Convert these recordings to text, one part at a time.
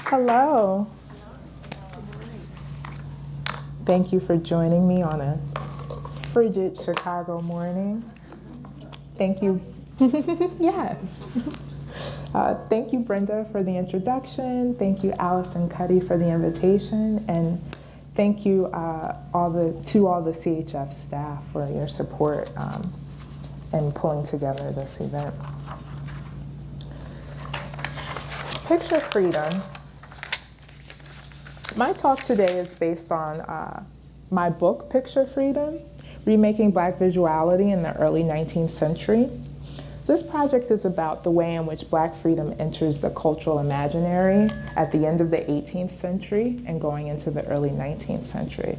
Hello. Thank you for joining me on a frigid Chicago morning. Thank you. Yes. Thank you, Brenda, for the introduction. Thank you, Allison Cuddy, for the invitation. And thank you to all the CHF staff for your support in pulling together this event. Picture freedom. My talk today is based on my book, Picture Freedom, Remaking Black Visuality in the Early 19th Century. This project is about the way in which Black freedom enters the cultural imaginary at the end of the 18th century and going into the early 19th century.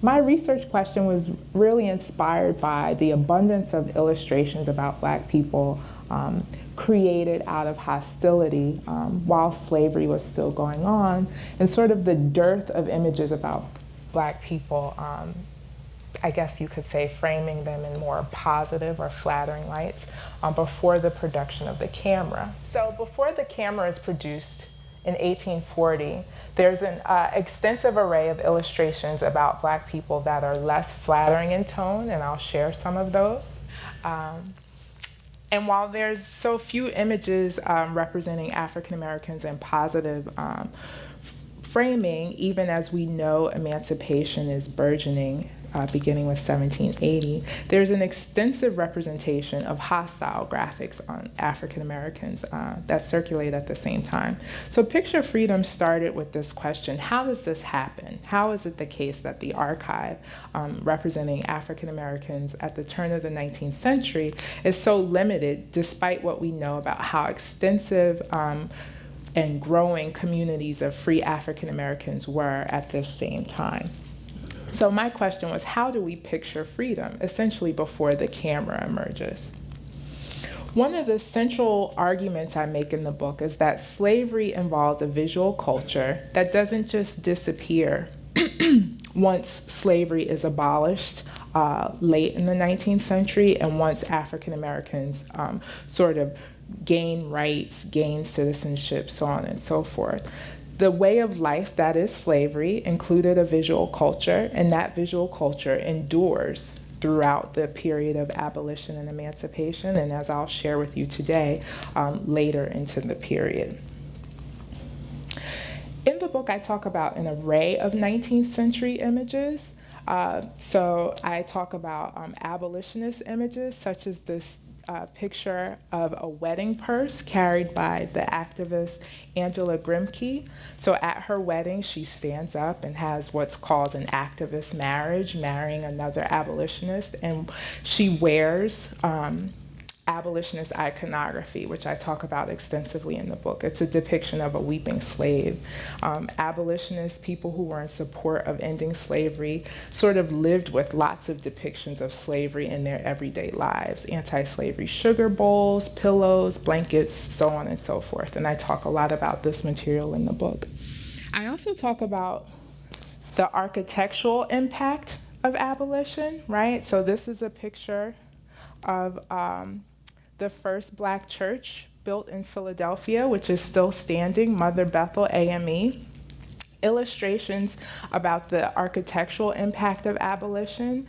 My research question was really inspired by the abundance of illustrations about Black people created out of hostility while slavery was still going on, and sort of the dearth of images about Black people, I guess you could say, framing them in more positive or flattering lights before the production of the camera. So before the camera is produced in 1840, there's an extensive array of illustrations about Black people that are less flattering in tone, and I'll share some of those. And while there's so few images representing African Americans in positive framing, even as we know emancipation is burgeoning, beginning with 1780, there's an extensive representation of hostile graphics on African Americans that circulate at the same time. So Picture Freedom started with this question: how does this happen? How is it the case that the archive representing African Americans at the turn of the 19th century is so limited, despite what we know about how extensive and growing communities of free African Americans were at this same time? So my question was, how do we picture freedom, essentially before the camera emerges? One of the central arguments I make in the book is that slavery involved a visual culture that doesn't just disappear once slavery is abolished late in the 19th century and once African Americans sort of gain rights, gain citizenship, so on and so forth. The way of life that is slavery included a visual culture, and that visual culture endures throughout the period of abolition and emancipation, and as I'll share with you today, later into the period. In the book, I talk about an array of 19th century images. So I talk about abolitionist images, such as this picture of a wedding purse carried by the activist Angela Grimke. So at her wedding, she stands up and has what's called an activist marriage, marrying another abolitionist, and she wears Abolitionist Iconography, which I talk about extensively in the book. It's a depiction of a weeping slave. Abolitionists, people who were in support of ending slavery, sort of lived with lots of depictions of slavery in their everyday lives. Anti-slavery sugar bowls, pillows, blankets, so on and so forth. And I talk a lot about this material in the book. I also talk about the architectural impact of abolition, right? So this is a picture of the first Black church built in Philadelphia, which is still standing, Mother Bethel AME. Illustrations about the architectural impact of abolition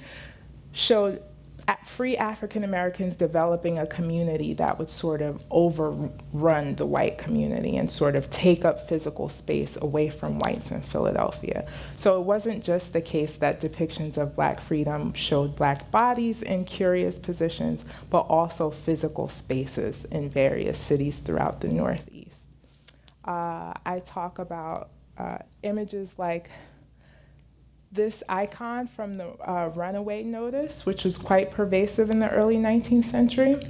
showed free African Americans developing a community that would sort of overrun the white community and sort of take up physical space away from whites in Philadelphia. So it wasn't just the case that depictions of Black freedom showed Black bodies in curious positions, but also physical spaces in various cities throughout the Northeast. I talk about images like this icon from the runaway notice, which was quite pervasive in the early 19th century.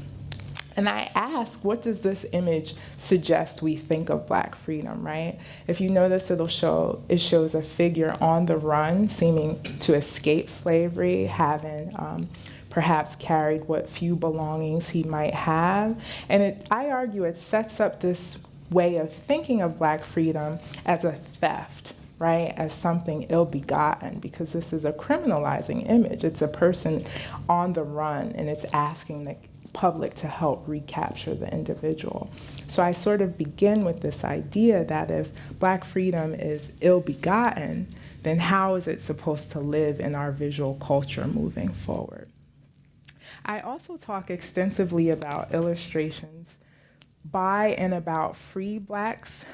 And I ask, what does this image suggest we think of Black freedom, right? If you notice, it shows a figure on the run, seeming to escape slavery, having perhaps carried what few belongings he might have. And I argue it sets up this way of thinking of Black freedom as a theft, right, as something ill-begotten, because this is a criminalizing image. It's a person on the run, and it's asking the public to help recapture the individual. So I sort of begin with this idea that if Black freedom is ill-begotten, then how is it supposed to live in our visual culture moving forward? I also talk extensively about illustrations by and about free Blacks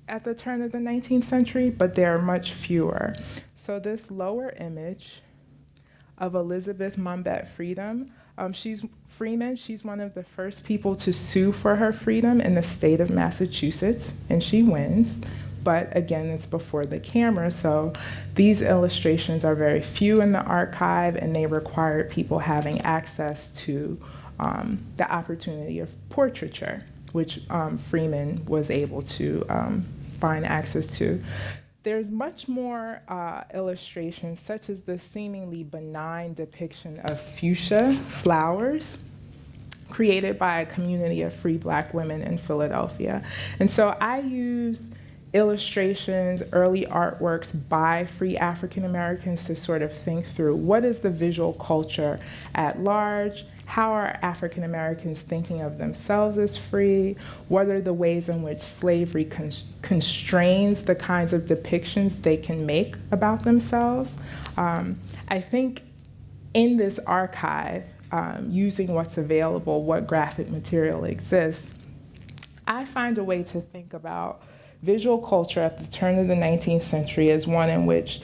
at the turn of the 19th century, but there are much fewer. So this lower image of Elizabeth Mumbet Freedom, she's one of the first people to sue for her freedom in the state of Massachusetts, and she wins. But again, it's before the camera, so these illustrations are very few in the archive, and they required people having access to the opportunity of portraiture, which Freeman was able to find access to. There's much more illustrations, such as the seemingly benign depiction of fuchsia flowers, created by a community of free Black women in Philadelphia. And so I use illustrations, early artworks by free African Americans to sort of think through what is the visual culture at large, how are African Americans thinking of themselves as free, what are the ways in which slavery constrains the kinds of depictions they can make about themselves. I think in this archive, using what's available, what graphic material exists, I find a way to think about visual culture at the turn of the 19th century as one in which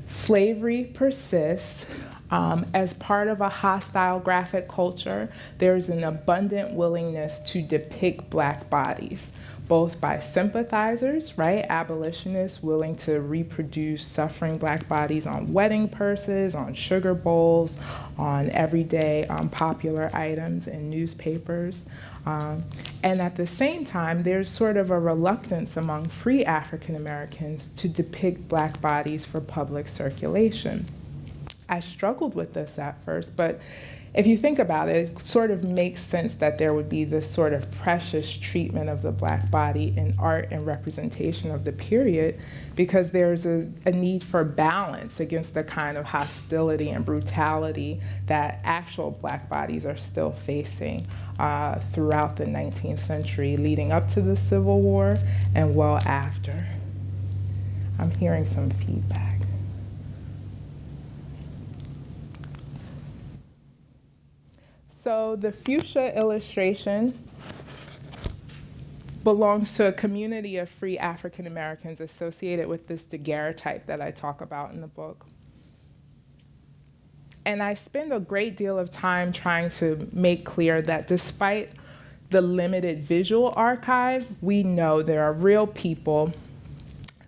slavery persists. As part of a hostile graphic culture, there's an abundant willingness to depict Black bodies, both by sympathizers, right? Abolitionists willing to reproduce suffering Black bodies on wedding purses, on sugar bowls, on everyday popular items in newspapers. And at the same time, there's sort of a reluctance among free African Americans to depict Black bodies for public circulation. I struggled with this at first, but if you think about it, it sort of makes sense that there would be this sort of precious treatment of the Black body in art and representation of the period, because there's a need for balance against the kind of hostility and brutality that actual Black bodies are still facing throughout the 19th century, leading up to the Civil War and well after. I'm hearing some feedback. So the fuchsia illustration belongs to a community of free African Americans associated with this daguerreotype that I talk about in the book. And I spend a great deal of time trying to make clear that despite the limited visual archive, we know there are real people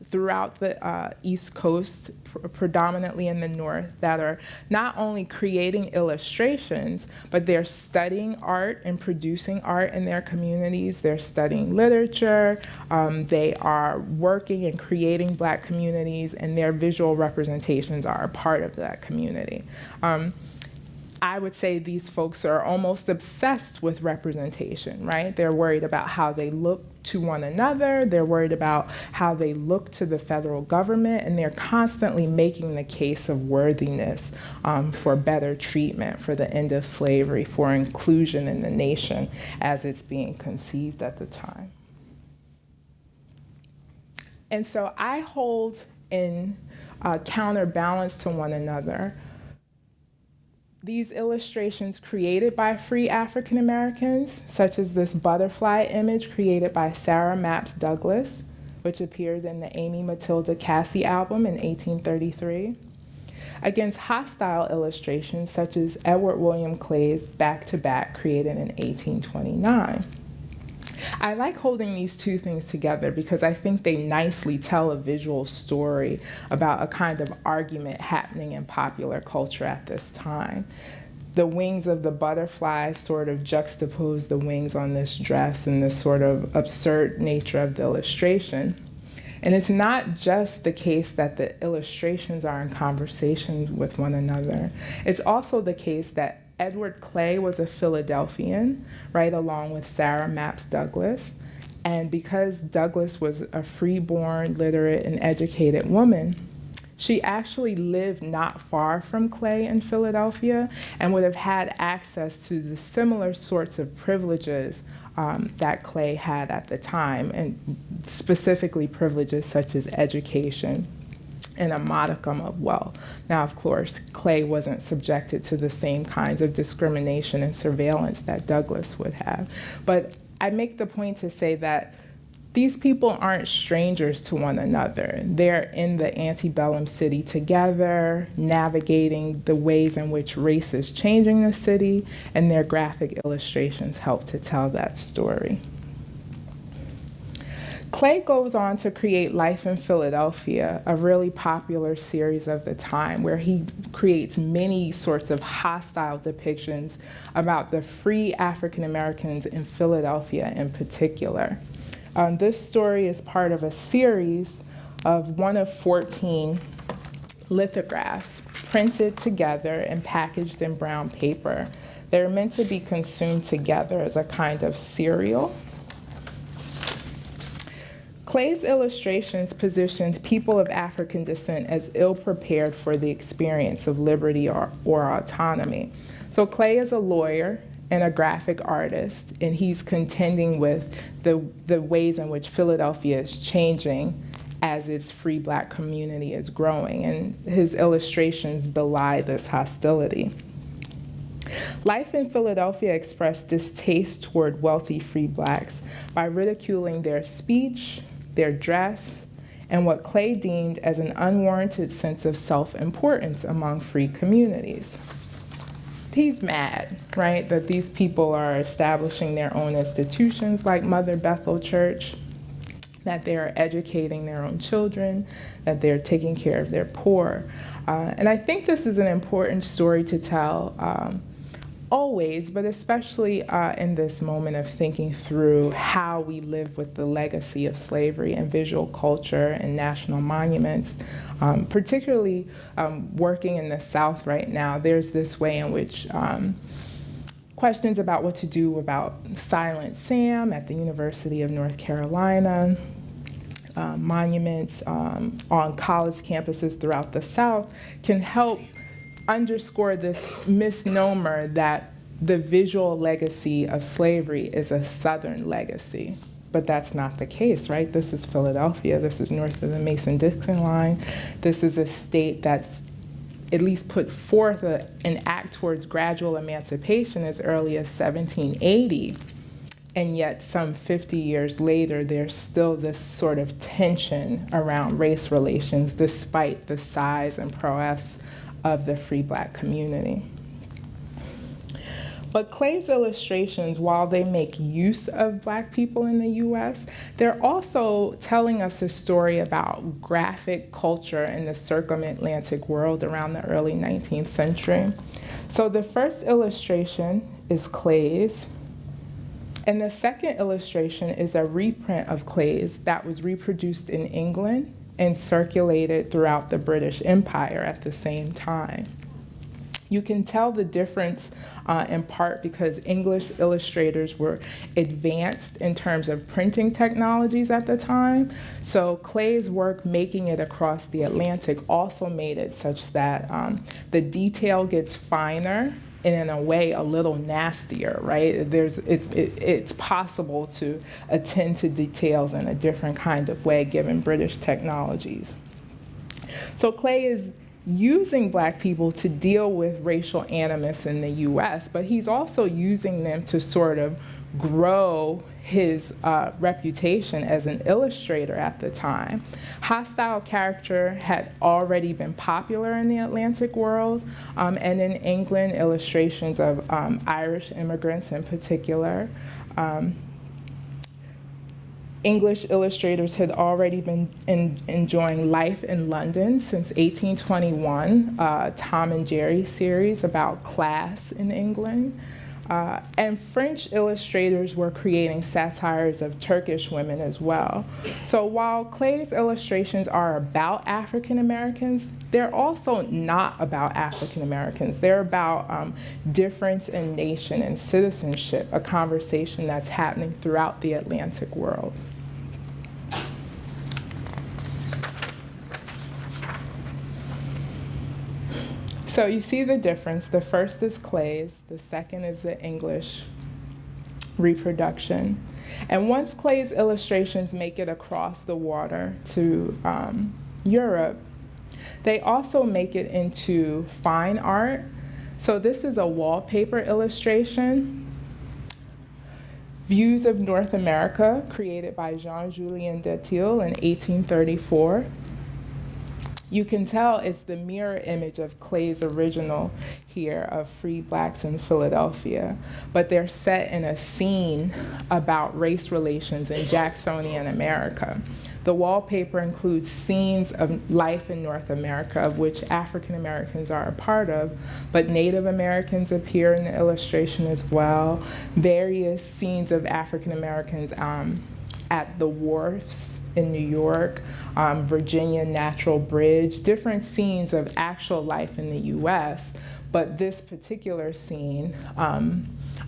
throughout the East Coast, predominantly in the North, that are not only creating illustrations, but they're studying art and producing art in their communities. They're studying literature. They are working and creating Black communities, and their visual representations are a part of that community. I would say these folks are almost obsessed with representation, right? They're worried about how they look to one another, they're worried about how they look to the federal government, and they're constantly making the case of worthiness for better treatment, for the end of slavery, for inclusion in the nation as it's being conceived at the time. And so I hold in counterbalance to one another these illustrations created by free African Americans, such as this butterfly image created by Sarah Mapps Douglas, which appeared in the Amy Matilda Cassie album in 1833, against hostile illustrations such as Edward William Clay's Back to Back, created in 1829. I like holding these two things together because I think they nicely tell a visual story about a kind of argument happening in popular culture at this time. The wings of the butterfly sort of juxtapose the wings on this dress and this sort of absurd nature of the illustration. And it's not just the case that the illustrations are in conversation with one another. It's also the case that Edward Clay was a Philadelphian, right along with Sarah Mapps Douglas. And because Douglas was a free-born, literate, and educated woman, She actually lived not far from Clay in Philadelphia and would have had access to the similar sorts of privileges that Clay had at the time, and specifically privileges such as education and a modicum of wealth. Now, of course, Clay wasn't subjected to the same kinds of discrimination and surveillance that Douglass would have. But I make the point to say that these people aren't strangers to one another. They're in the antebellum city together, navigating the ways in which race is changing the city, and their graphic illustrations help to tell that story. Clay goes on to create Life in Philadelphia, a really popular series of the time, where he creates many sorts of hostile depictions about the free African Americans in Philadelphia in particular. This story is part of a series of one of 14 lithographs printed together and packaged in brown paper. They're meant to be consumed together as a kind of cereal. Clay's illustrations positioned people of African descent as ill-prepared for the experience of liberty or autonomy. So Clay is a lawyer and a graphic artist, and he's contending with the ways in which Philadelphia is changing as its free Black community is growing, and his illustrations belie this hostility. Life in Philadelphia expressed distaste toward wealthy free Blacks by ridiculing their speech, their dress, and what Clay deemed as an unwarranted sense of self-importance among free communities. He's mad, right, that these people are establishing their own institutions like Mother Bethel Church, that they're educating their own children, that they're taking care of their poor. And I think this is an important story to tell always, but especially in this moment of thinking through how we live with the legacy of slavery and visual culture and national monuments. Particularly working in the South right now, there's this way in which questions about what to do about Silent Sam at the University of North Carolina, monuments on college campuses throughout the South can help underscore this misnomer that the visual legacy of slavery is a Southern legacy. But that's not the case, right? This is Philadelphia. This is north of the Mason-Dixon line. This is a state that's at least put forth an act towards gradual emancipation as early as 1780. And yet some 50 years later, there's still this sort of tension around race relations despite the size and prowess of the free Black community. But Clay's illustrations, while they make use of Black people in the US, they're also telling us a story about graphic culture in the circum-Atlantic world around the early 19th century. So the first illustration is Clay's, and the second illustration is a reprint of Clay's that was reproduced in England and circulated throughout the British Empire at the same time. You can tell the difference in part because English illustrators were advanced in terms of printing technologies at the time. So Clay's work making it across the Atlantic also made it such that the detail gets finer and in a way a little nastier, right? It's possible to attend to details in a different kind of way given British technologies. So Clay is using Black people to deal with racial animus in the US, but he's also using them to sort of grow his reputation as an illustrator at the time. Hostile caricature had already been popular in the Atlantic world, and in England, illustrations of Irish immigrants in particular. English illustrators had already been enjoying life in London since 1821, Tom and Jerry series about class in England. And French illustrators were creating satires of Turkish women as well. So while Clay's illustrations are about African Americans, they're also not about African Americans. They're about difference in nation and citizenship, a conversation that's happening throughout the Atlantic world. So you see the difference. The first is Clave's, the second is the English reproduction. And once Clave's illustrations make it across the water to Europe, they also make it into fine art. So this is a wallpaper illustration. Views of North America, created by Jean-Julien Detilles in 1834. You can tell it's the mirror image of Clave's original here of free blacks in Philadelphia, but they're set in a scene about race relations in Jacksonian America. The wallpaper includes scenes of life in North America, of which African Americans are a part of, but Native Americans appear in the illustration as well. Various scenes of African Americans at the wharfs in New York, Virginia Natural Bridge, different scenes of actual life in the US, but this particular scene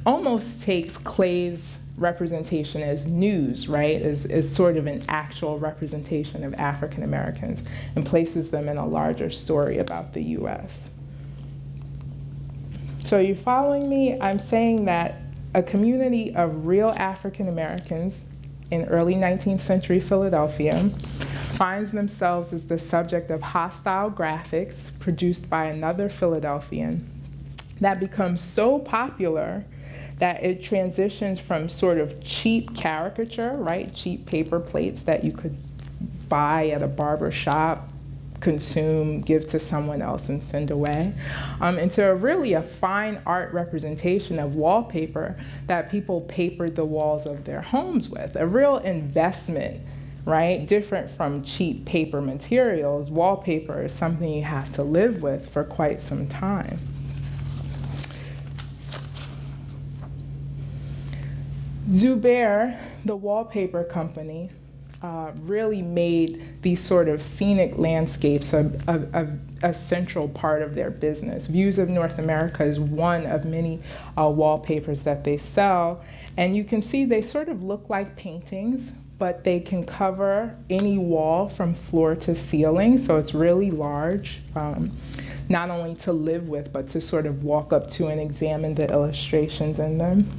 almost takes Clave's representation as news, right, is sort of an actual representation of African Americans and places them in a larger story about the US. So are you following me? I'm saying that a community of real African Americans in early 19th century Philadelphia finds themselves as the subject of hostile graphics produced by another Philadelphian that becomes so popular that it transitions from sort of cheap caricature, right, cheap paper plates that you could buy at a barber shop, consume, give to someone else and send away, into really a fine art representation of wallpaper that people papered the walls of their homes with, a real investment, right? Different from cheap paper materials, wallpaper is something you have to live with for quite some time. Zubair, the wallpaper company, really made these sort of scenic landscapes a central part of their business. Views of North America is one of many wallpapers that they sell, and you can see they sort of look like paintings, but they can cover any wall from floor to ceiling, so it's really large, not only to live with, but to sort of walk up to and examine the illustrations in them.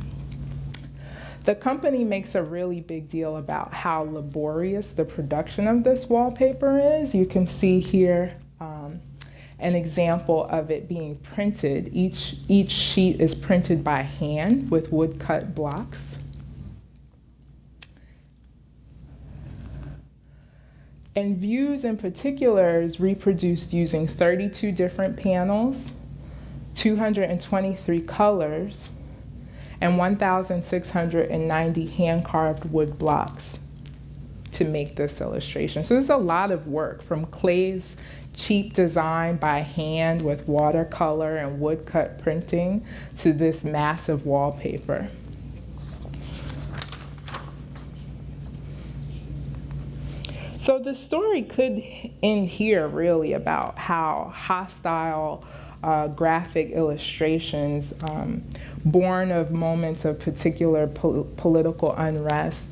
The company makes a really big deal about how laborious the production of this wallpaper is. You can see here an example of it being printed. Each sheet is printed by hand with woodcut blocks. And Views in particular is reproduced using 32 different panels, 223 colors, and 1,690 hand-carved wood blocks to make this illustration. So there's a lot of work, from Clave's cheap design by hand with watercolor and woodcut printing to this massive wallpaper. So the story could end here, really, about how hostile graphic illustrations born of moments of particular political unrest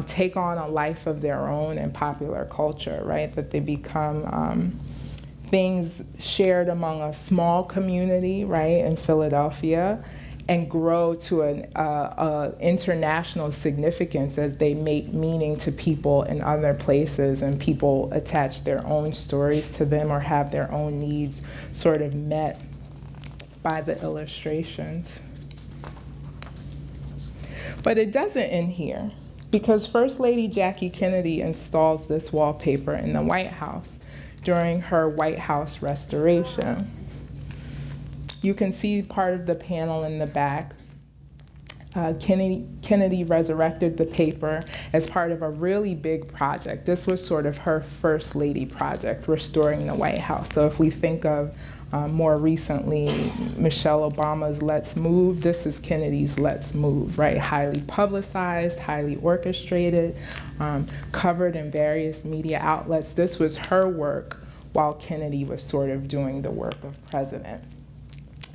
take on a life of their own in popular culture, right? That they become things shared among a small community, right, in Philadelphia, and grow to an international significance as they make meaning to people in other places, and people attach their own stories to them or have their own needs sort of met by the illustrations. But it doesn't end here, because First Lady Jackie Kennedy installs this wallpaper in the White House during her White House restoration. You can see part of the panel in the back. Kennedy resurrected the paper as part of a really big project. This was sort of her First Lady project, restoring the White House. So if we think of more recently Michelle Obama's Let's Move, this is Kennedy's Let's Move, right? Highly publicized, highly orchestrated, covered in various media outlets. This was her work while Kennedy was sort of doing the work of president.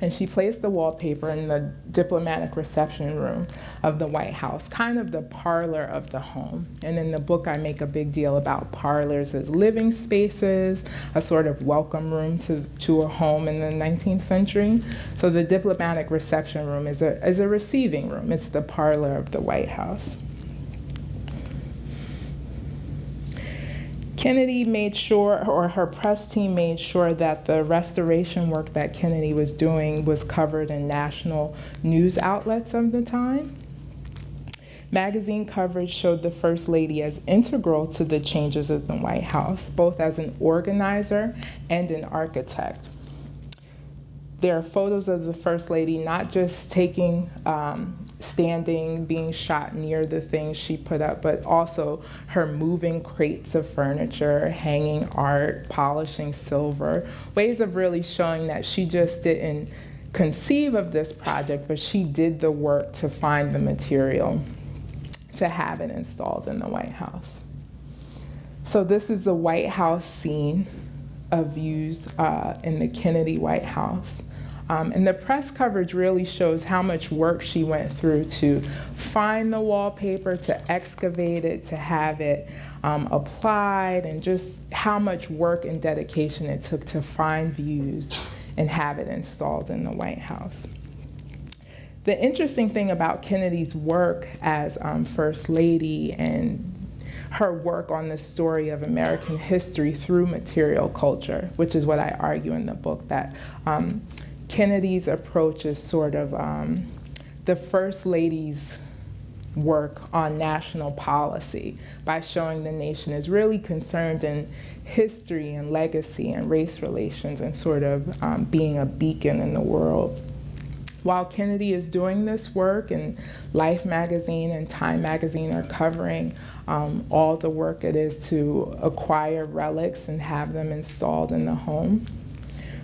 And she placed the wallpaper in the diplomatic reception room of the White House, kind of the parlor of the home. And in the book, I make a big deal about parlors as living spaces, a sort of welcome room to a home in the 19th century. So the diplomatic reception room is a receiving room. It's the parlor of the White House. Kennedy made sure, or her press team made sure, that the restoration work that Kennedy was doing was covered in national news outlets of the time. Magazine coverage showed the First Lady as integral to the changes at the White House, both as an organizer and an architect. There are photos of the First Lady not just standing, being shot near the things she put up, but also her moving crates of furniture, hanging art, polishing silver, ways of really showing that she just didn't conceive of this project, but she did the work to find the material to have it installed in the White House. So this is the White House scene of views in the Kennedy White House. And the press coverage really shows how much work she went through to find the wallpaper, to excavate it, to have it applied, and just how much work and dedication it took to find views and have it installed in the White House. The interesting thing about Kennedy's work as First Lady and her work on the story of American history through material culture, which is what I argue in the book, that Kennedy's approach is sort of the First Lady's work on national policy by showing the nation is really concerned in history and legacy and race relations and sort of being a beacon in the world. While Kennedy is doing this work, and Life magazine and Time magazine are covering all the work it is to acquire relics and have them installed in the home,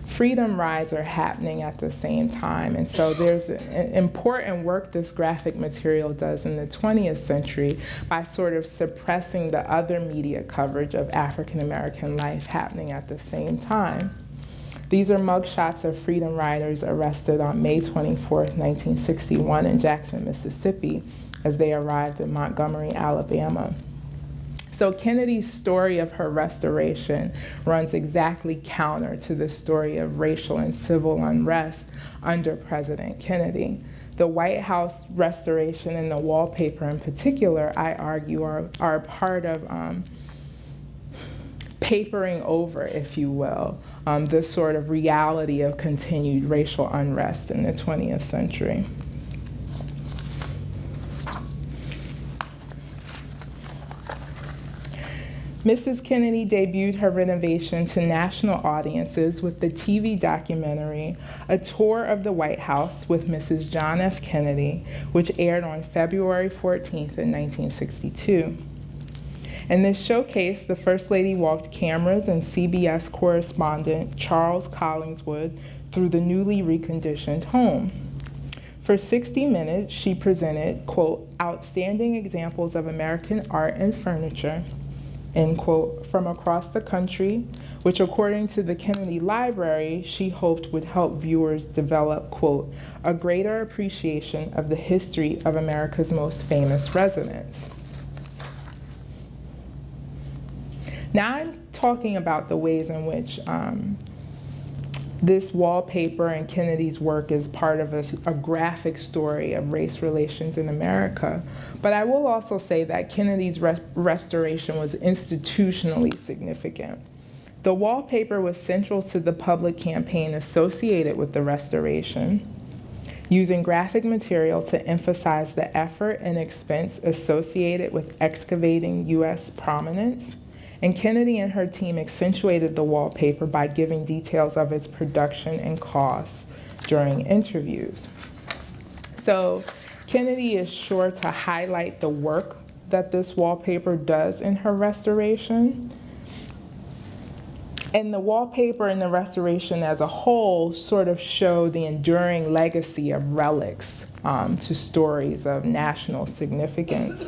freedom rides are happening at the same time. And so there's an important work this graphic material does in the 20th century by sort of suppressing the other media coverage of African American life happening at the same time. These are mugshots of freedom riders arrested on May 24, 1961 in Jackson, Mississippi, as they arrived in Montgomery, Alabama. So Kennedy's story of her restoration runs exactly counter to the story of racial and civil unrest under President Kennedy. The White House restoration and the wallpaper in particular, I argue, are part of papering over, if you will, this sort of reality of continued racial unrest in the 20th century. Mrs. Kennedy debuted her renovation to national audiences with the TV documentary A Tour of the White House with Mrs. John F. Kennedy, which aired on February 14th in 1962. In this showcase, the First Lady walked cameras and CBS correspondent Charles Collingswood through the newly reconditioned home. For 60 minutes, she presented, quote, outstanding examples of American art and furniture, end quote, from across the country, which according to the Kennedy Library, she hoped would help viewers develop, quote, a greater appreciation of the history of America's most famous residents. Now I'm talking about the ways in which this wallpaper and Kennedy's work is part of a graphic story of race relations in America. But I will also say that Kennedy's restoration was institutionally significant. The wallpaper was central to the public campaign associated with the restoration, using graphic material to emphasize the effort and expense associated with excavating U.S. prominence. And Kennedy and her team accentuated the wallpaper by giving details of its production and costs during interviews. So Kennedy is sure to highlight the work that this wallpaper does in her restoration. And the wallpaper and the restoration as a whole sort of show the enduring legacy of relics to stories of national significance.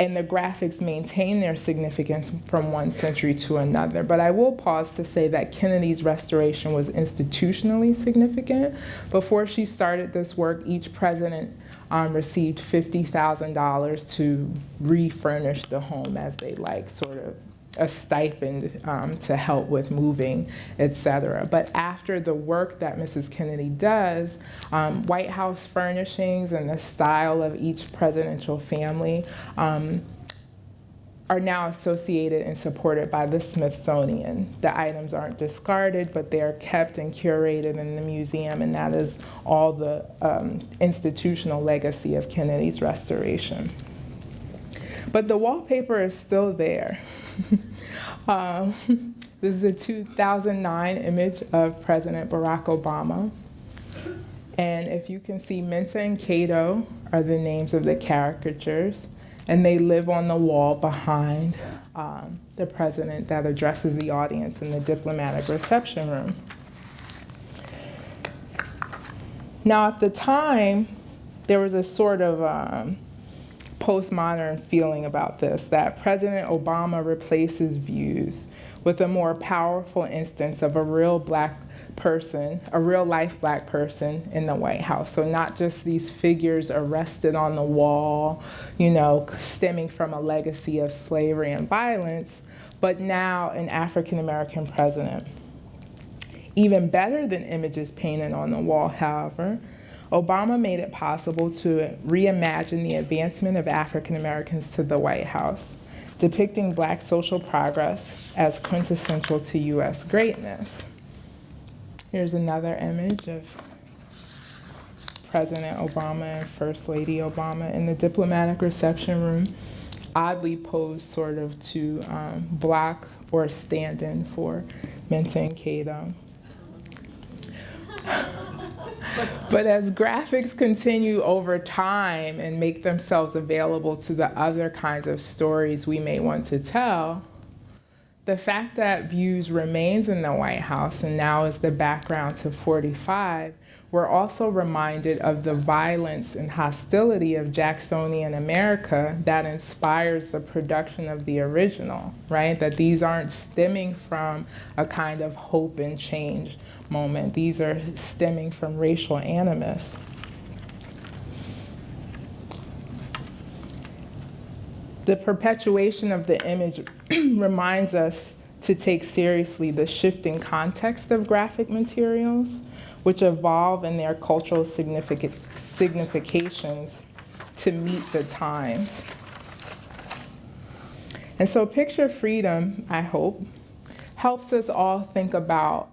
and the graphics maintain their significance from one century to another. But I will pause to say that Kennedy's restoration was institutionally significant. Before she started this work, each president received $50,000 to refurnish the home as they like, sort of a stipend to help with moving, et cetera. But after the work that Mrs. Kennedy does, White House furnishings and the style of each presidential family are now associated and supported by the Smithsonian. The items aren't discarded, but they are kept and curated in the museum, and that is all the institutional legacy of Kennedy's restoration. But the wallpaper is still there. This is a 2009 image of President Barack Obama. And if you can see, Minta and Cato are the names of the caricatures, and they live on the wall behind the president that addresses the audience in the diplomatic reception room. Now, at the time, there was a sort of postmodern feeling about this, that President Obama replaces views with a more powerful instance of a real black person, a real life black person in the White House. So not just these figures arrested on the wall, you know, stemming from a legacy of slavery and violence, but now an African American president. Even better than images painted on the wall, however, Obama made it possible to reimagine the advancement of African Americans to the White House, depicting black social progress as quintessential to US greatness. Here's another image of President Obama and First Lady Obama in the diplomatic reception room, oddly posed sort of to block or stand in for Minta and Cato. But as graphics continue over time and make themselves available to the other kinds of stories we may want to tell, the fact that views remains in the White House and now is the background to 45, we're also reminded of the violence and hostility of Jacksonian America that inspires the production of the original, right? That these aren't stemming from a kind of hope and change moment. These are stemming from racial animus. The perpetuation of the image reminds us to take seriously the shifting context of graphic materials, which evolve in their cultural significations to meet the times. And so Picture Freedom, I hope, helps us all think about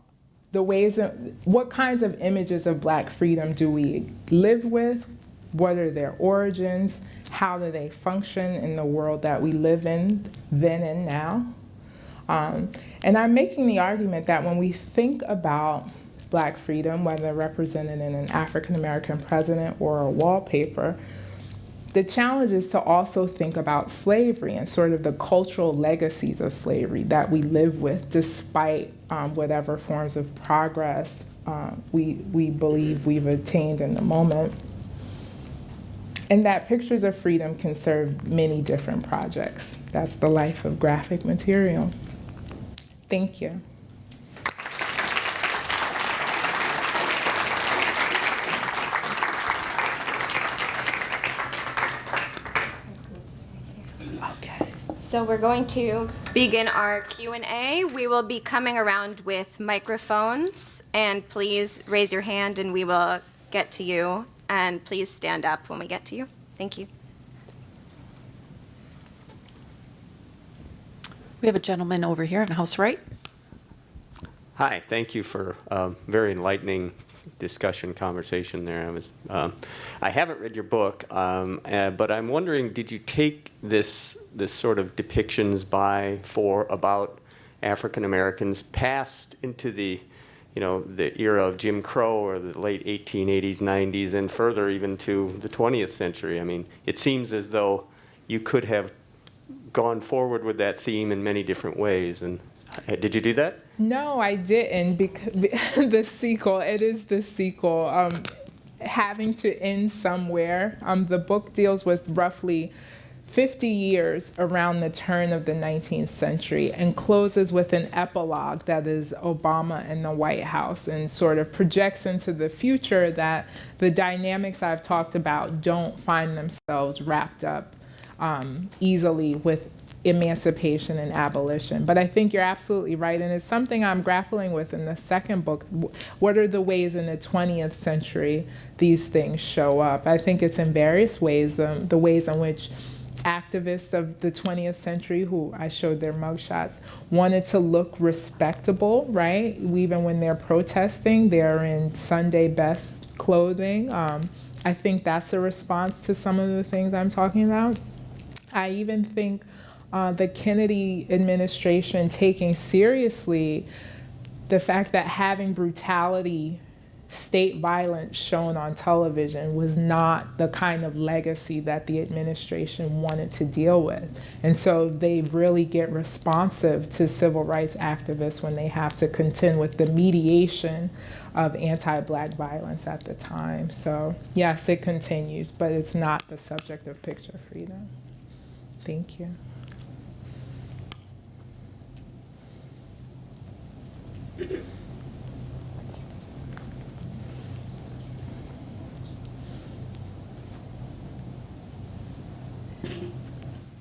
the ways, what kinds of images of Black freedom do we live with? What are their origins? How do they function in the world that we live in then and now? And I'm making the argument that when we think about Black freedom, whether represented in an African American president or a wallpaper, the challenge is to also think about slavery and sort of the cultural legacies of slavery that we live with despite whatever forms of progress we believe we've attained in the moment. And that Pictures of Freedom can serve many different projects. That's the life of graphic material. Thank you. So we're going to begin our Q&A. We will be coming around with microphones, and please raise your hand and we will get to you. And please stand up when we get to you. Thank you. We have a gentleman over here in house right. Hi, thank you for a very enlightening discussion, conversation there. I haven't read your book, but I'm wondering, did you take this sort of depictions about African Americans past into the era of Jim Crow or the late 1880s, 90s, and further even to the 20th century? I mean, it seems as though you could have gone forward with that theme in many different ways. And did you do that? No, I didn't, because the sequel, it is the sequel, having to end somewhere. The book deals with roughly 50 years around the turn of the 19th century, and closes with an epilogue that is Obama and the White House, and sort of projects into the future that the dynamics I've talked about don't find themselves wrapped up easily with emancipation and abolition. But I think you're absolutely right, and it's something I'm grappling with in the second book. What are the ways in the 20th century these things show up? I think it's in various ways, the ways in which activists of the 20th century, who I showed their mugshots, wanted to look respectable, right? Even when they're protesting, they're in Sunday best clothing. I think that's a response to some of the things I'm talking about. I even think the Kennedy administration taking seriously the fact that having brutality, state violence shown on television was not the kind of legacy that the administration wanted to deal with. And so they really get responsive to civil rights activists when they have to contend with the mediation of anti-Black violence at the time. So yes, it continues, but it's not the subject of Picture Freedom. Thank you.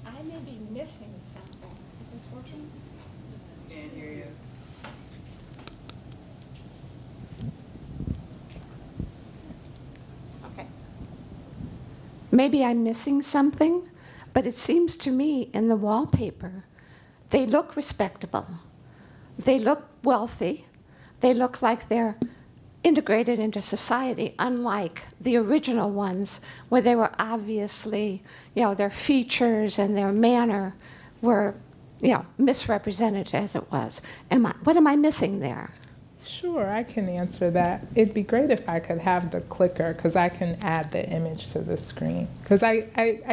I may be missing something. Is this working? Can't hear you. Okay. Maybe I'm missing something, but it seems to me in the wallpaper, they look respectable. They look wealthy. They look like they're integrated into society, unlike the original ones where they were obviously, their features and their manner were, misrepresented as it was. What am I missing there? Sure, I can answer that. It'd be great if I could have the clicker, because I can add the image to the screen. Because I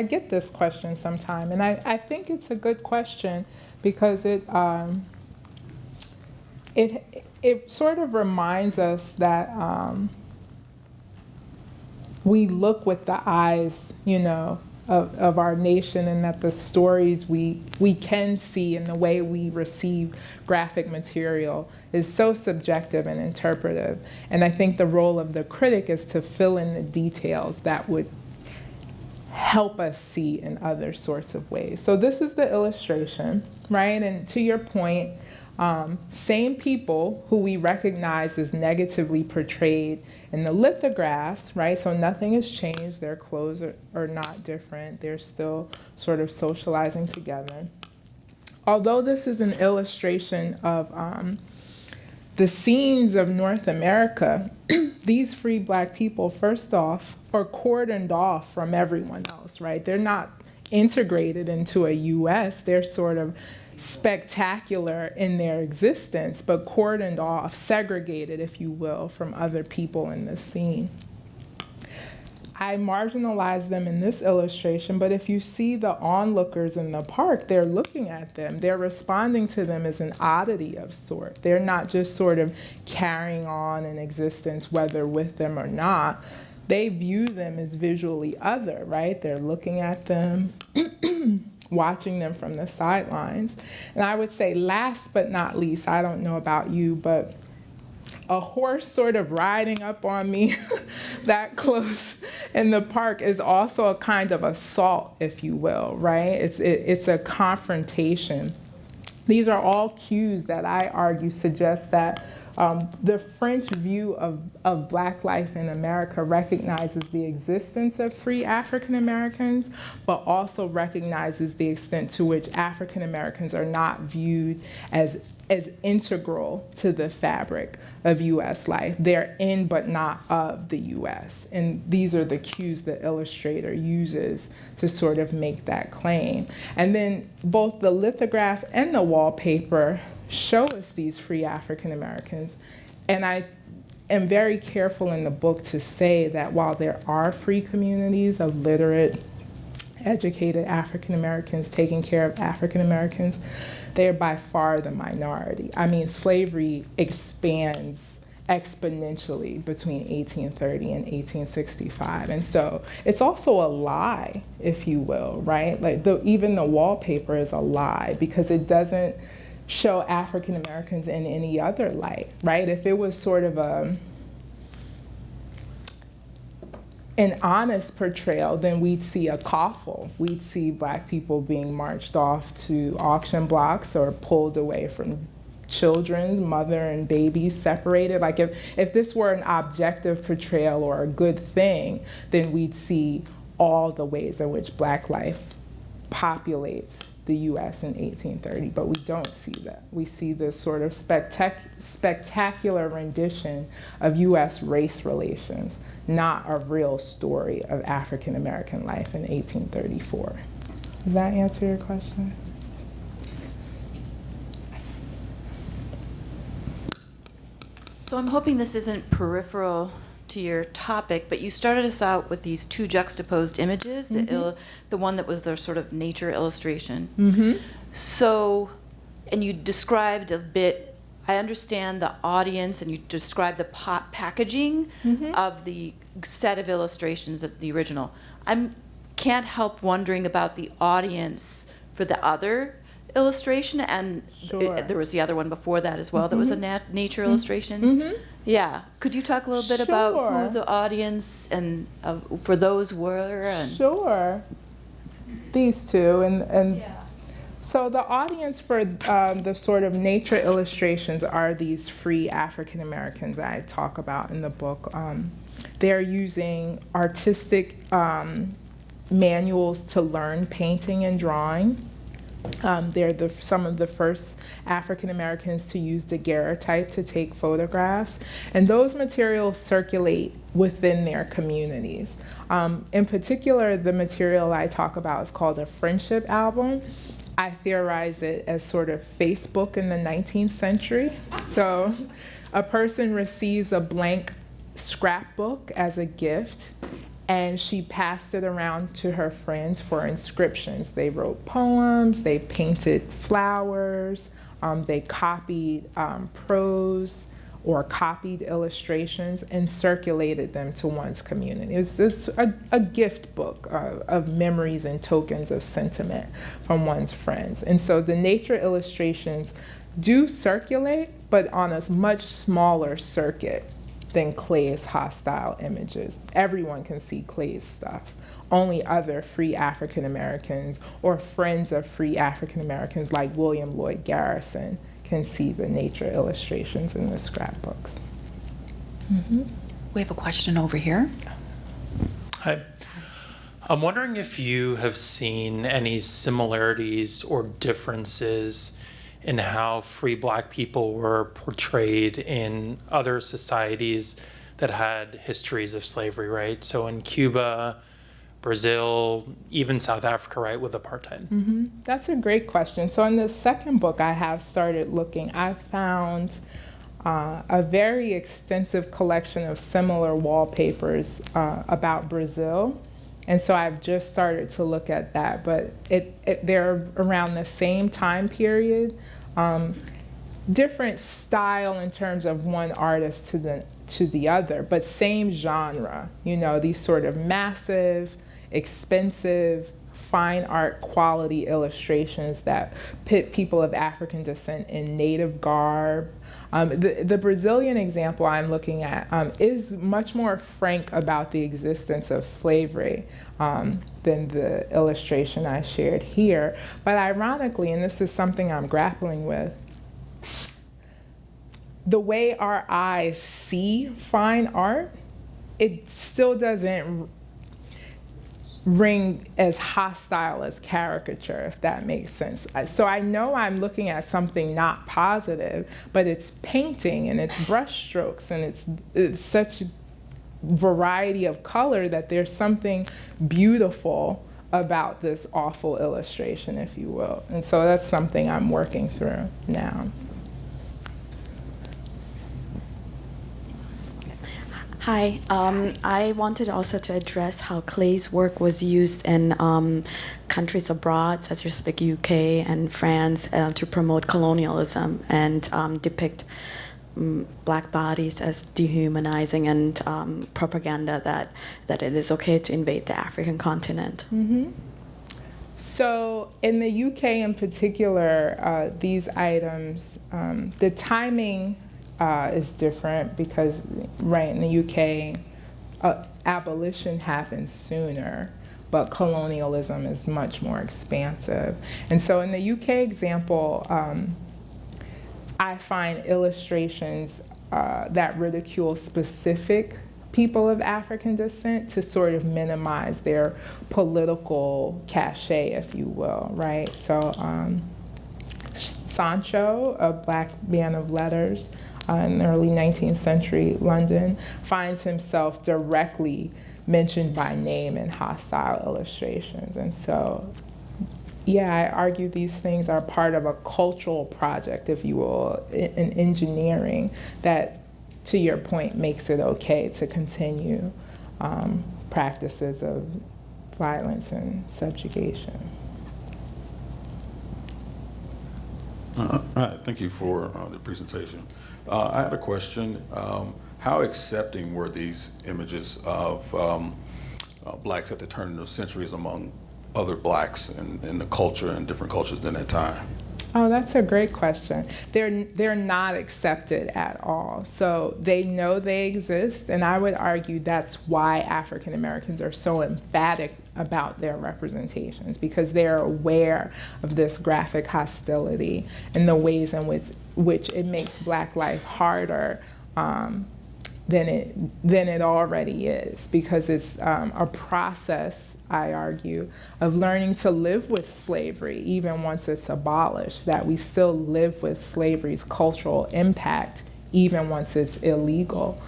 get this question sometime, and I think it's a good question because it sort of reminds us that we look with the eyes, of our nation, and that the stories we can see and the way we receive graphic material is so subjective and interpretive. And I think the role of the critic is to fill in the details that would help us see in other sorts of ways. So this is the illustration, right? And to your point, same people who we recognize as negatively portrayed in the lithographs, right? So nothing has changed. Their clothes are not different. They're still sort of socializing together. Although this is an illustration of the scenes of North America, these free Black people, first off, are cordoned off from everyone else, right? They're not integrated into a US. They're sort of spectacular in their existence, but cordoned off, segregated, if you will, from other people in the scene. I marginalize them in this illustration, but if you see the onlookers in the park, they're looking at them. They're responding to them as an oddity of sort. They're not just sort of carrying on an existence, whether with them or not. They view them as visually other, right? They're looking at them, watching them from the sidelines. And I would say last but not least, I don't know about you, but a horse sort of riding up on me that close in the park is also a kind of assault, if you will, right? It's a confrontation. These are all cues that I argue suggest that the French view of Black life in America recognizes the existence of free African Americans, but also recognizes the extent to which African Americans are not viewed as integral to the fabric of U.S. life. They're in but not of the U.S. And these are the cues the illustrator uses to sort of make that claim. And then both the lithograph and the wallpaper show us these free African Americans. And I am very careful in the book to say that while there are free communities of literate, educated African Americans taking care of African Americans, they are by far the minority. I mean, slavery expands exponentially between 1830 and 1865. And so it's also a lie, if you will, right? Like even the wallpaper is a lie because it doesn't show African Americans in any other light, right? If it was sort of an honest portrayal, then we'd see a coffle. We'd see Black people being marched off to auction blocks or pulled away from children, mother and babies separated. Like if this were an objective portrayal or a good thing, then we'd see all the ways in which Black life populates the US in 1830, but we don't see that. We see this sort of spectacular rendition of US race relations, not a real story of African American life in 1834. Does that answer your question? So I'm hoping this isn't peripheral to your topic, but you started us out with these two juxtaposed images, the one that was the sort of nature illustration. So, and you described a bit, I understand the audience, and you described the packaging of the set of illustrations of the original. I can't help wondering about the audience for the other illustration, and there was the other one before that as well that was a nature illustration. Yeah, could you talk a little bit about who the audience and for those were? And Sure, these two, and so the audience for the sort of nature illustrations are these free African Americans I talk about in the book. They're using artistic manuals to learn painting and drawing. They're some of the first African Americans to use daguerreotype to take photographs, and those materials circulate within their communities. In particular, the material I talk about is called a friendship album. I theorize it as sort of Facebook in the 19th century. So a person receives a blank scrapbook as a gift, and she passed it around to her friends for inscriptions. They wrote poems, they painted flowers, they copied prose or copied illustrations and circulated them to one's community. It was a gift book of memories and tokens of sentiment from one's friends. And so the nature illustrations do circulate, but on a much smaller circuit than Clave's hostile images. Everyone can see Clave's stuff. Only other free African Americans or friends of free African Americans like William Lloyd Garrison can see the nature illustrations in the scrapbooks. we have a question over here. Hi. I'm wondering if you have seen any similarities or differences in how free Black people were portrayed in other societies that had histories of slavery, right? So in Cuba, Brazil, even South Africa, right, with apartheid? That's a great question. So in the second book I have started looking, I found a very extensive collection of similar wallpapers about Brazil. And so I've just started to look at that, but they're around the same time period. Different style in terms of one artist to the other, but same genre. You know, these sort of massive, expensive, fine art quality illustrations that pit people of African descent in native garb. The Brazilian example I'm looking at is much more frank about the existence of slavery than the illustration I shared here. But ironically, and this is something I'm grappling with, the way our eyes see fine art, it still doesn't ring as hostile as caricature, if that makes sense. So I know I'm looking at something not positive, but it's painting and it's brush strokes and it's such variety of color that there's something beautiful about this awful illustration, if you will. And so that's something I'm working through now. Hi, I wanted also to address how Clave's work was used in countries abroad, such as the UK and France, to promote colonialism and depict black bodies as dehumanizing and propaganda that it is okay to invade the African continent. So in the UK in particular, these items, the timing is different because, right, in the UK, abolition happens sooner, but colonialism is much more expansive. And so in the UK example, I find illustrations that ridicule specific people of African descent to sort of minimize their political cachet, if you will, right? So Sancho, a black man of letters in early 19th century London, finds himself directly mentioned by name in hostile illustrations. And so, yeah, I argue these things are part of a cultural project, if you will, in engineering that, to your point, makes it okay to continue practices of violence and subjugation. All right, thank you for the presentation. I had a question. How accepting were these images of blacks at the turn of the centuries among other blacks in the culture and different cultures in that time? Oh, that's a great question. They're not accepted at all. So they know they exist, and I would argue that's why African Americans are so emphatic about their representations, because they're aware of this graphic hostility and the ways in which it makes Black life harder than it already is, because it's a process, I argue, of learning to live with slavery even once it's abolished, that we still live with slavery's cultural impact even once it's illegal.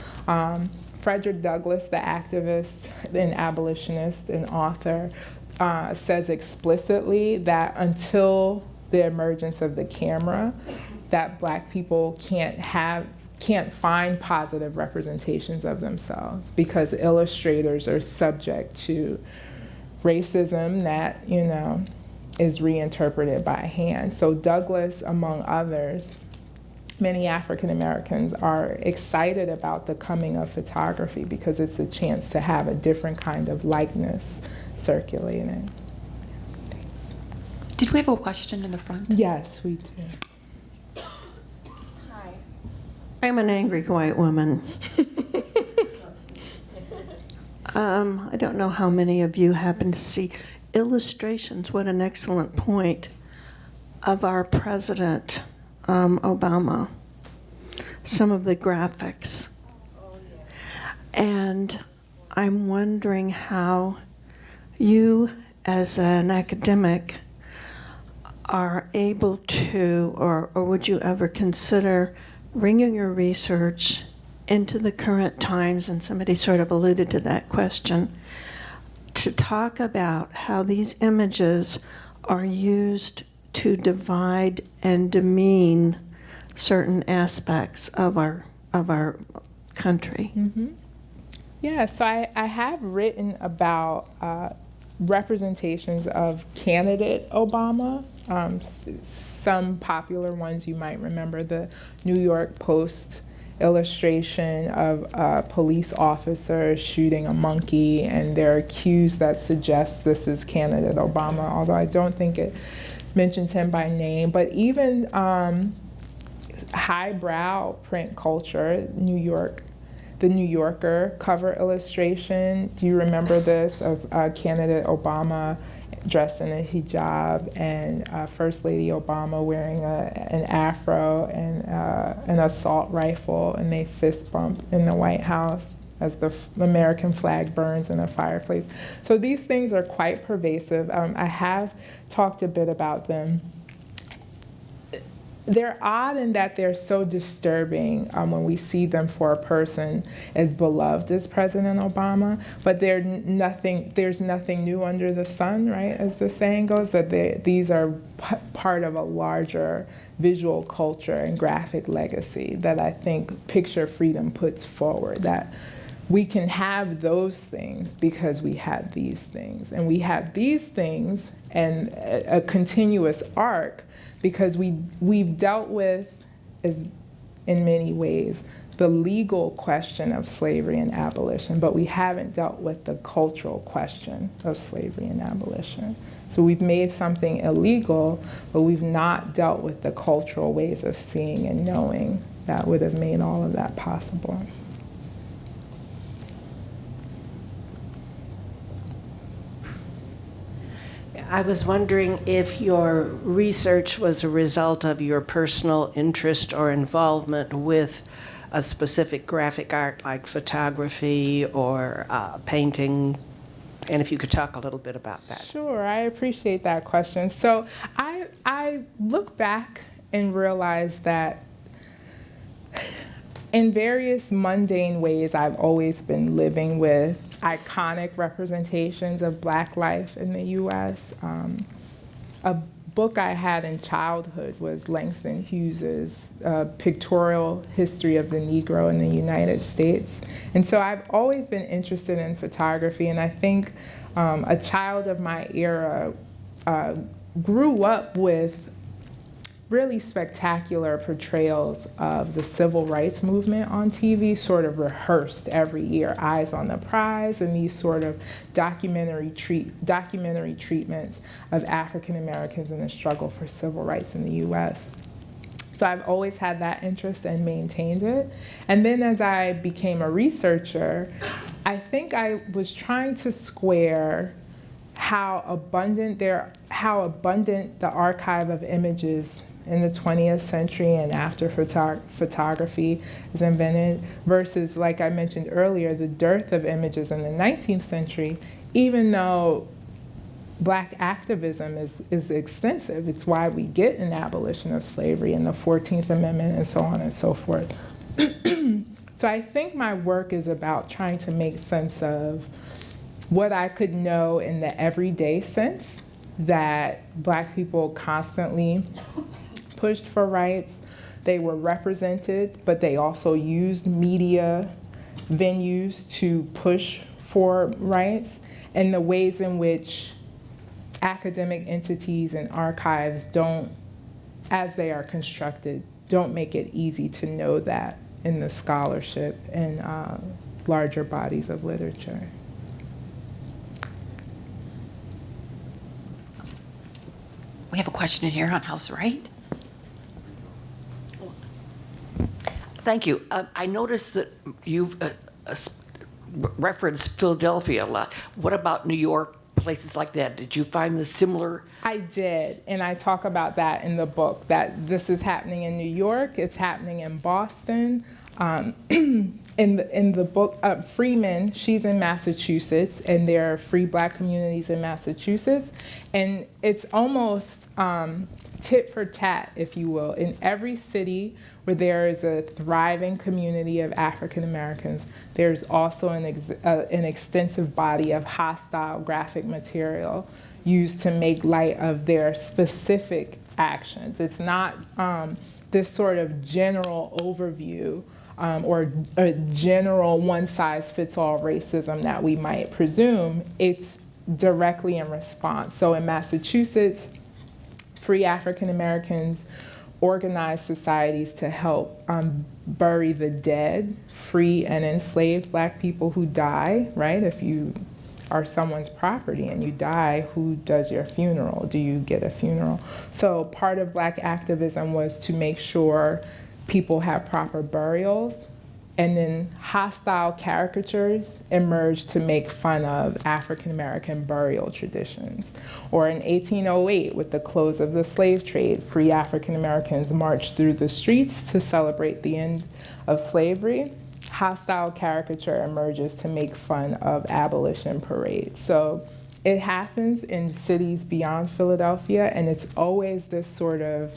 Frederick Douglass, the activist and abolitionist and author, says explicitly that until the emergence of the camera, that Black people can't find positive representations of themselves because illustrators are subject to racism that, is reinterpreted by hand. So Douglass, among others, many African Americans are excited about the coming of photography because it's a chance to have a different kind of likeness circulating. Thanks. Did we have a question in the front? Yes, we do. Hi. I'm an angry white woman. I don't know how many of you happen to see illustrations, what an excellent point, of our President Obama, some of the graphics. And I'm wondering how you, as an academic, are able to, or would you ever consider bringing your research into the current times, and somebody sort of alluded to that question, to talk about how these images are used to divide and demean certain aspects of our country. Mm-hmm. Yeah, so I have written about representations of candidate Obama. Some popular ones you might remember, the New York Post illustration of a police officer shooting a monkey, and there are cues that suggest this is candidate Obama, although I don't think it mentions him by name. But even highbrow print culture, the New Yorker cover illustration, do you remember this, of candidate Obama dressed in a hijab and First Lady Obama wearing an afro and an assault rifle, and they fist bump in the White House as the American flag burns in a fireplace. So these things are quite pervasive. I have talked a bit about them. They're odd in that they're so disturbing when we see them for a person as beloved as President Obama, but there's nothing new under the sun, right, as the saying goes, that these are part of a larger visual culture and graphic legacy that I think Picture Freedom puts forward, that we can have those things because we had these things, and we have these things and a continuous arc because we've dealt with, as in many ways, the legal question of slavery and abolition, but we haven't dealt with the cultural question of slavery and abolition. So we've made something illegal, but we've not dealt with the cultural ways of seeing and knowing that would have made all of that possible. I was wondering if your research was a result of your personal interest or involvement with a specific graphic art like photography or painting, and if you could talk a little bit about that. Sure, I appreciate that question. So I look back and realize that in various mundane ways, I've always been living with iconic representations of Black life in the U.S. A book I had in childhood was Langston Hughes's Pictorial History of the Negro in the United States. And so I've always been interested in photography, and I think a child of my era grew up with really spectacular portrayals of the civil rights movement on TV, sort of rehearsed every year, Eyes on the Prize, and these sort of documentary treatments of African Americans in the struggle for civil rights in the US. So I've always had that interest and maintained it. And then as I became a researcher, I think I was trying to square how abundant the archive of images in the 20th century and after photography is invented versus, like I mentioned earlier, the dearth of images in the 19th century, even though Black activism is extensive. It's why we get an abolition of slavery and the 14th Amendment and so on and so forth. So I think my work is about trying to make sense of what I could know in the everyday sense, that Black people constantly pushed for rights. They were represented, but they also used media venues to push for rights, and the ways in which academic entities and archives don't, as they are constructed, don't make it easy to know that in the scholarship and larger bodies of literature. We have a question in here on House Right. Thank you. I noticed that you've referenced Philadelphia a lot. What about New York, places like that? Did you find the similar? I did, and I talk about that in the book, that this is happening in New York, it's happening in Boston. In the book, Freeman, she's in Massachusetts, and there are free Black communities in Massachusetts, and it's almost tit for tat, if you will. In every city where there is a thriving community of African Americans, there's also an extensive body of hostile graphic material used to make light of their specific actions. It's not this sort of general overview or a general one-size-fits-all racism that we might presume. It's directly in response. So in Massachusetts, free African Americans organized societies to help bury the dead, free and enslaved Black people who die, right? If you are someone's property and you die, who does your funeral? Do you get a funeral? So part of Black activism was to make sure people have proper burials, and then hostile caricatures emerged to make fun of African American burial traditions. Or in 1808, with the close of the slave trade, free African Americans marched through the streets to celebrate the end of slavery. Hostile caricature emerges to make fun of abolition parades. So it happens in cities beyond Philadelphia, and it's always this sort of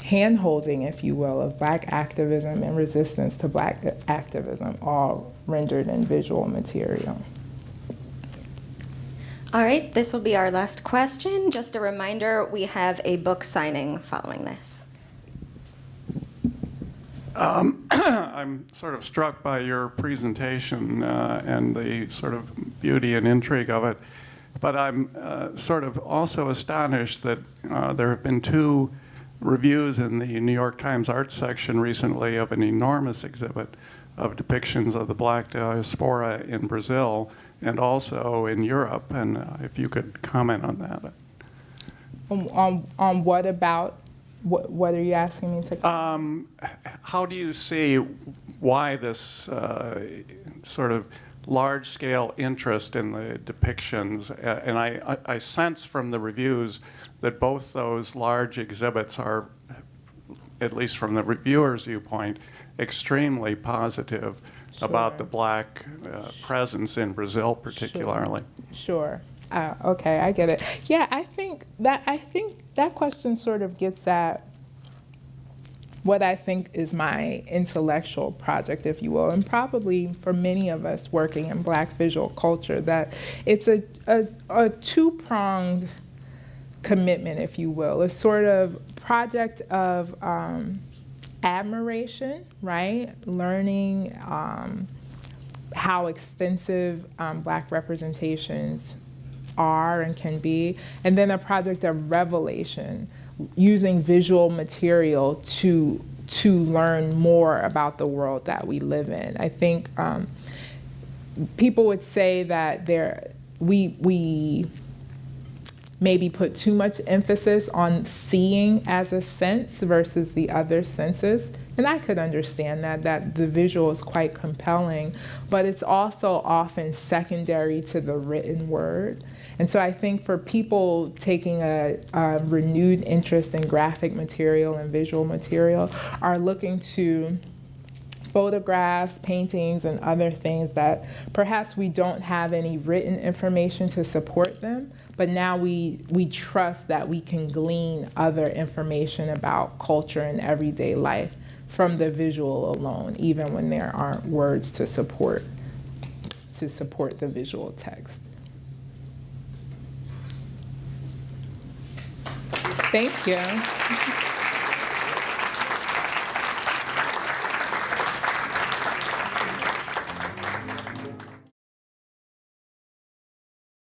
hand-holding, if you will, of Black activism and resistance to Black activism, all rendered in visual material. All right, this will be our last question. Just a reminder, we have a book signing following this. I'm sort of struck by your presentation and the sort of beauty and intrigue of it, but I'm sort of also astonished that there have been two reviews in the New York Times Arts section recently of an enormous exhibit of depictions of the Black diaspora in Brazil and also in Europe, and if you could comment on that. On what about, what are you asking me to comment? How do you see why this sort of large-scale interest in the depictions? And I sense from the reviews that both those large exhibits are, at least from the reviewer's viewpoint, extremely positive about the Black presence in Brazil particularly. Sure. Okay, I get it. Yeah, I think that question sort of gets at what I think is my intellectual project, if you will, and probably for many of us working in Black visual culture, that it's a two-pronged commitment, if you will. A sort of project of admiration, right? Learning how extensive Black representations are and can be, and then a project of revelation, using visual material to learn more about the world that we live in. I think people would say that we maybe put too much emphasis on seeing as a sense versus the other senses. And I could understand that the visual is quite compelling, but it's also often secondary to the written word. And so I think for people taking a renewed interest in graphic material and visual material are looking to photographs, paintings, and other things that perhaps we don't have any written information to support them, but now we trust that we can glean other information about culture and everyday life from the visual alone, even when there aren't words to support the visual text. Thank you.